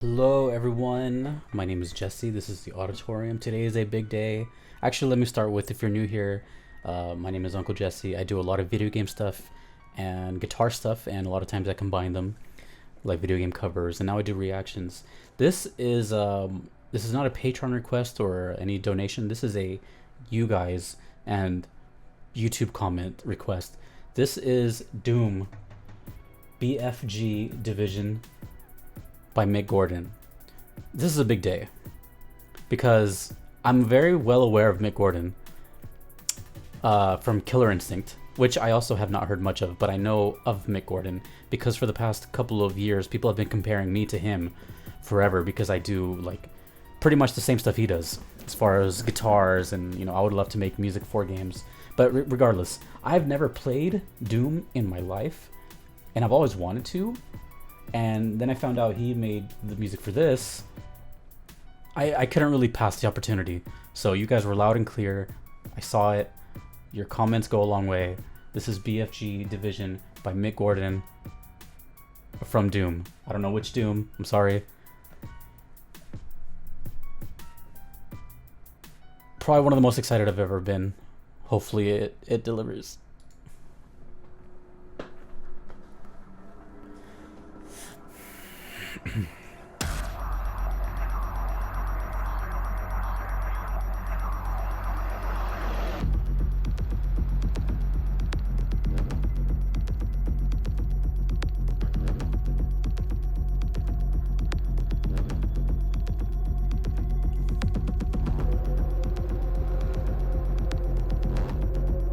Hello, everyone. My name is Jesse. This is the auditorium. Today is a big day. Actually, let me start with if you're new here, my name is Uncle Jesse. I do a lot of video game stuff and guitar stuff, and a lot of times I combine them, like video game covers, and now I do reactions. This is not a Patreon request or any donation. This is a you guys and YouTube comment request. This is Doom BFG Division by Mick Gordon. This is a big day because I'm very well aware of Mick Gordon from Killer Instinct, which I also have not heard much of, but I know of Mick Gordon because for the past couple of years people have been comparing me to him forever because I do like pretty much the same stuff he does as far as guitars, and I would love to make music for games. But regardless, I've never played Doom in my life and I've always wanted to. And then I found out he made the music for this. I couldn't really pass the opportunity. So you guys were loud and clear. I saw it. Your comments go a long way. This is BFG Division by Mick Gordon from Doom. I don't know which Doom. I'm sorry. Probably one of the most excited I've ever been. Hopefully it delivers.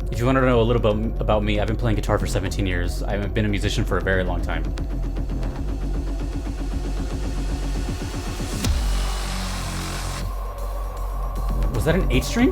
If you want to know a little bit about me, I've been playing guitar for 17 years. I've been a musician for a very long time. Was that an 8-string?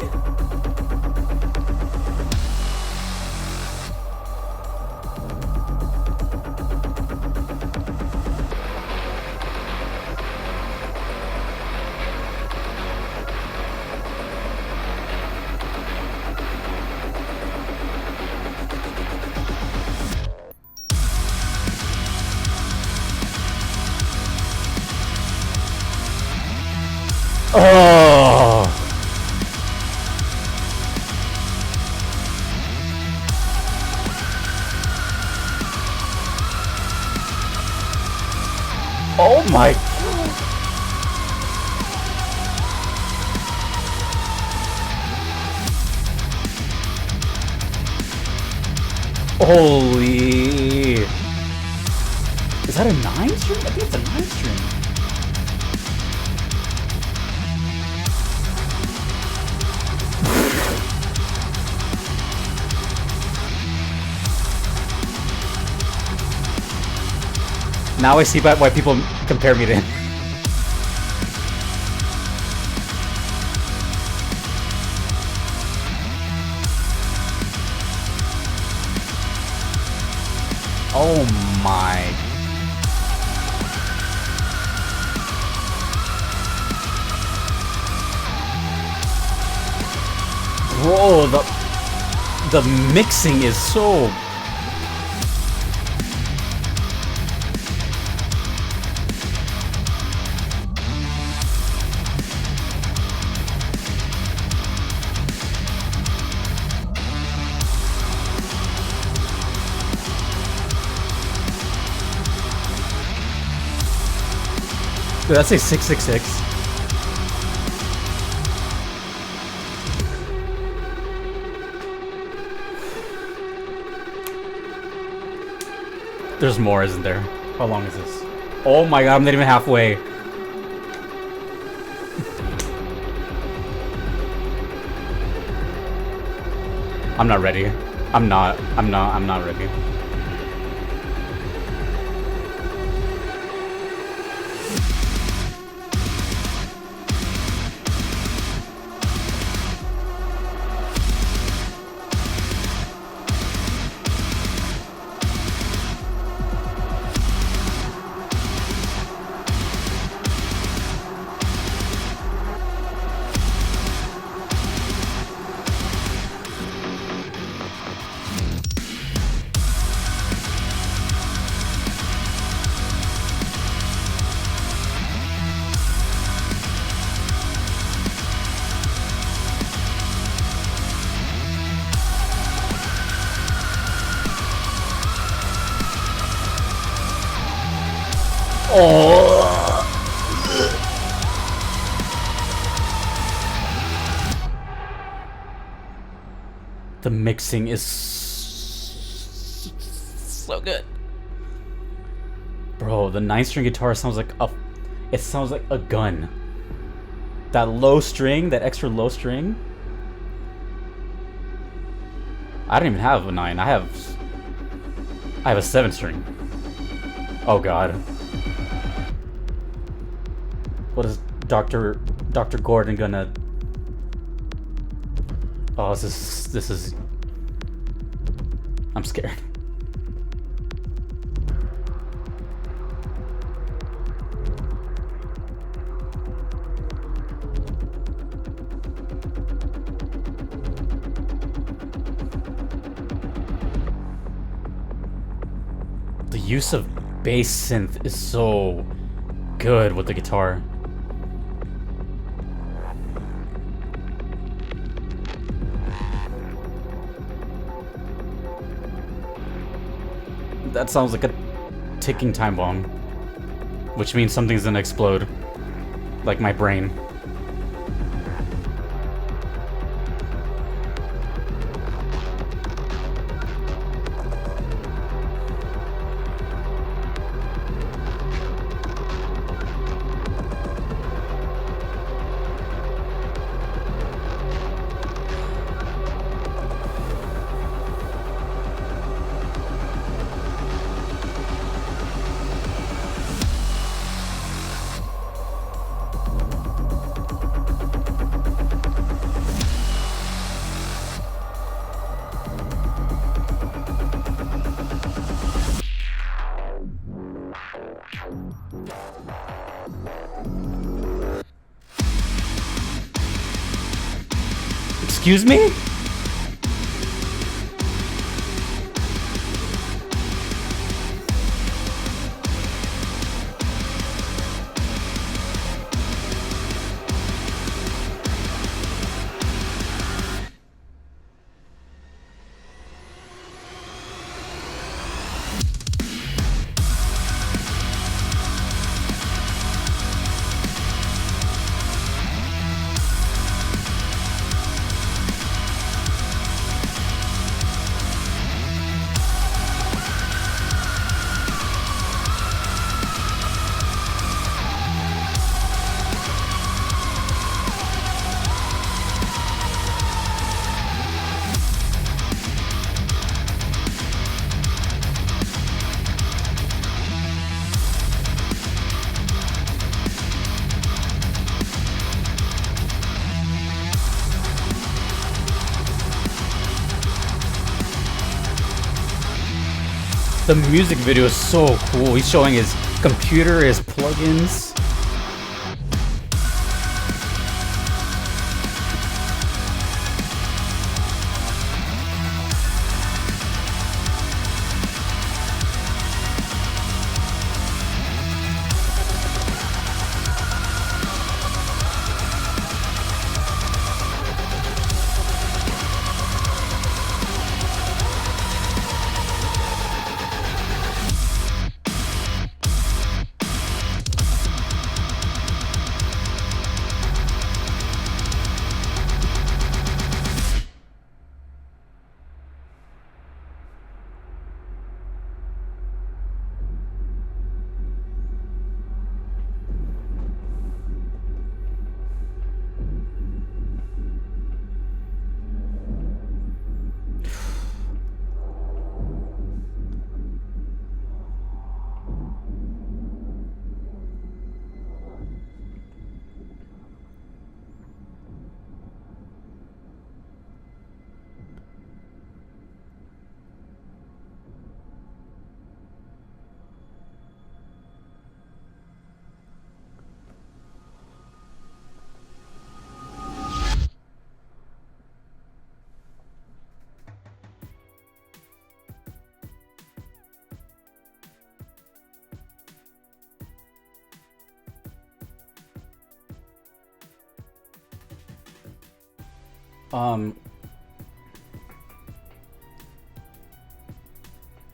Oh! Oh my! Holy! Is that a 9-string? I think it's a 9-string. Now I see why people compare me to him. Oh my. Bro, the mixing is so... Did that say 666? There's more, isn't there? How long is this? Oh my god, I'm not even halfway. I'm not ready. I'm not ready. Oh! The mixing is so good. Bro, the 9-string guitar sounds like a... It sounds like a gun. That low string, that extra low string. I don't even have a 9. I have a 7-string. Oh god. What is Dr. Gordon gonna... Oh, this is... I'm scared. The use of bass synth is so good with the guitar. That sounds like a ticking time bomb, which means something's gonna explode, like my brain. Excuse me? The music video is so cool. He's showing his computer, his plugins.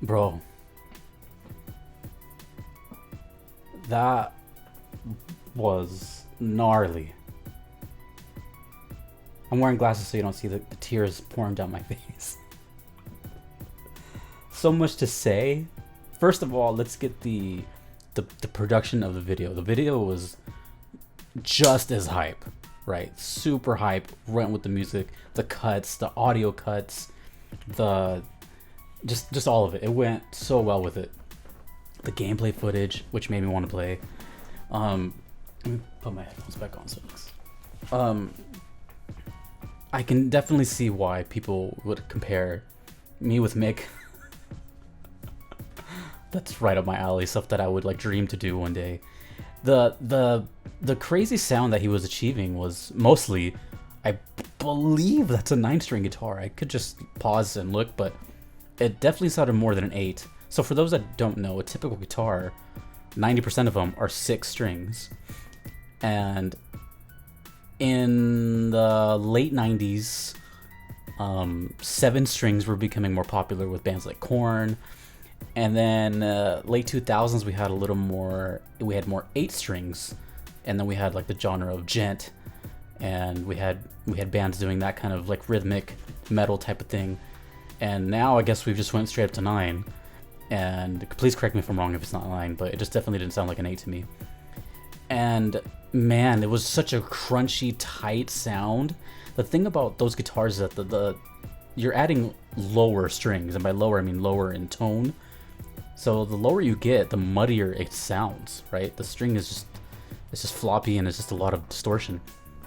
Bro. That was gnarly. I'm wearing glasses so you don't see the tears pouring down my face. So much to say. First of all, let's get the production of the video. The video was just as hype, right? Super hype. Went with the music, the cuts, the audio cuts, the just all of it. It went so well with it. The gameplay footage, which made me want to play. Let me put my headphones back on so it looks. I can definitely see why people would compare me with Mick. That's right up my alley, stuff that I would like dream to do one day. The crazy sound that he was achieving was mostly, I believe that's a 9-string guitar. I could just pause and look, but it definitely sounded more than an 8. So for those that don't know, a typical guitar, 90% of them are 6 strings. And in the late 90s, 7 strings were becoming more popular with bands like Korn. And then late 2000s, we had a little more, we had more 8 strings. And then we had like the genre of djent. And we had bands doing that kind of like rhythmic metal type of thing. And now I guess we've just went straight up to 9. And please correct me if I'm wrong if it's not 9, but it just definitely didn't sound like an 8 to me. And man, it was such a crunchy, tight sound. The thing about those guitars is that you're adding lower strings, and by lower I mean lower in tone. So the lower you get, the muddier it sounds, right? The string is just floppy and it's just a lot of distortion.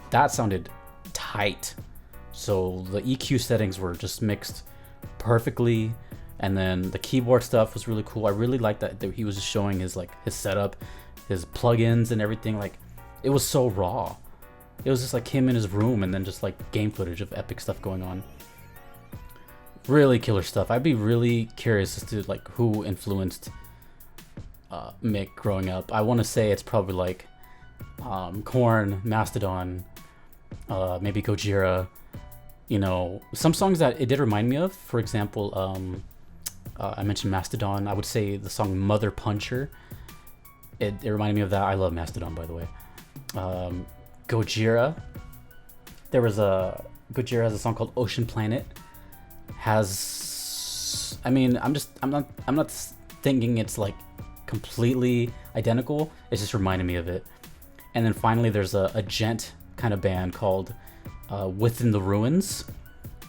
That sounded tight. So the EQ settings were just mixed perfectly. And then the keyboard stuff was really cool. I really liked that he was just showing his setup, his plugins and everything. Like, it was so raw. It was just like him in his room and then just like game footage of epic stuff going on. Really killer stuff. I'd be really curious as to like who influenced Mick growing up. I want to say it's probably like Korn, Mastodon, maybe Gojira. You know, some songs that it did remind me of. For example, I mentioned Mastodon. I would say the song Mother Puncher. It reminded me of that. I love Mastodon, by the way. Gojira. Gojira has a song called Ocean Planet. I mean, I'm not thinking it's like completely identical. It's just reminding me of it. And then finally, there's a djent kind of band called Within the Ruins,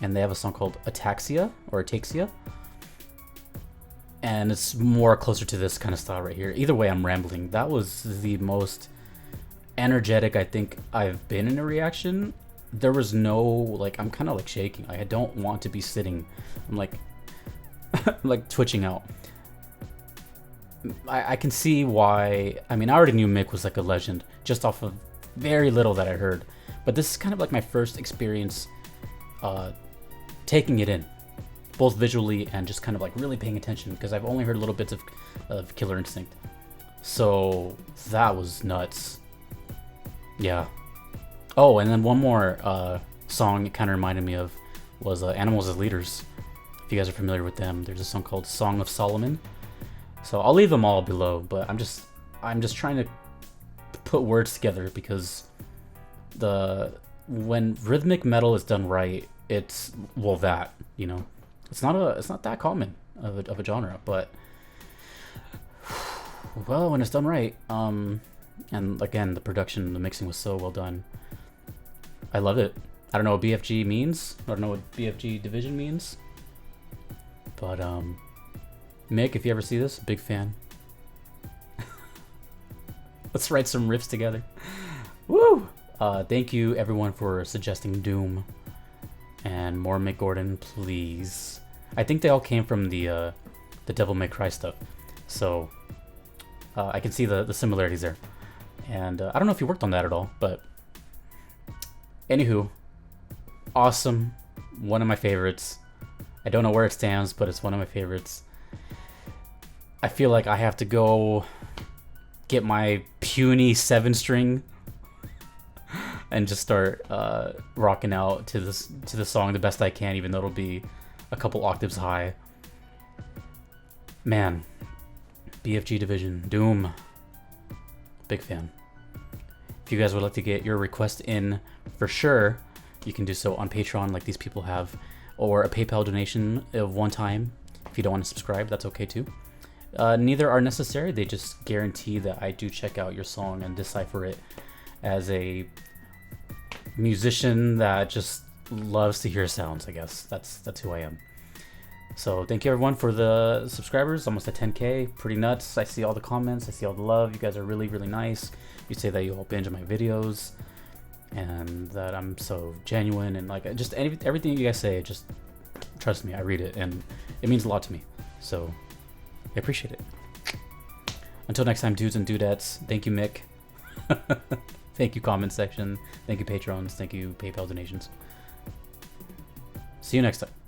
and they have a song called Ataxia or Ataxia, and it's more closer to this kind of style right here. Either way, I'm rambling. That was the most energetic I think I've been in a reaction. There was no like, I'm kind of like shaking. I don't want to be sitting. I'm like like twitching out. I can see why. I mean, I already knew Mick was like a legend just off of very little that I heard. But this is kind of like my first experience taking it in, both visually and just kind of like really paying attention, because I've only heard little bits of Killer Instinct. So that was nuts. Yeah. Oh, and then one more song it kind of reminded me of was Animals as Leaders. If you guys are familiar with them, there's a song called Song of Solomon. So I'll leave them all below, but I'm just trying to put words together, because when rhythmic metal is done right, it's that, you know, it's not that common of a genre, but well, when it's done right, and again, the production, the mixing was so well done. I love it. I don't know what BFG means. I don't know what BFG division means, but Mick, if you ever see this, big fan. Let's write some riffs together. Woo! Thank you everyone for suggesting Doom and more Mick Gordon, please. I think they all came from the Devil May Cry stuff, so I can see the similarities there. And I don't know if you worked on that at all, but anywho, awesome. One of my favorites. I don't know where it stands, but it's one of my favorites. I feel like I have to go get my puny 7-string and just start rocking out to the song the best I can, even though it'll be a couple octaves high. Man, BFG Division, Doom. Big fan. If you guys would like to get your request in for sure, you can do so on Patreon like these people have, or a PayPal donation of one time. If you don't want to subscribe, that's okay too. Neither are necessary. They just guarantee that I do check out your song and decipher it as a musician that just loves to hear sounds, I guess. That's who I am. So thank you everyone for the subscribers, almost at 10K, pretty nuts. I see all the comments, I see all the love. You guys are really, really nice. You say that you all binge my videos and that I'm so genuine, and like just everything you guys say, just trust me, I read it and it means a lot to me. So I appreciate it. Until next time, dudes and dudettes, thank you, Mick. Thank you, comment section. Thank you, Patrons. Thank you, PayPal donations. See you next time.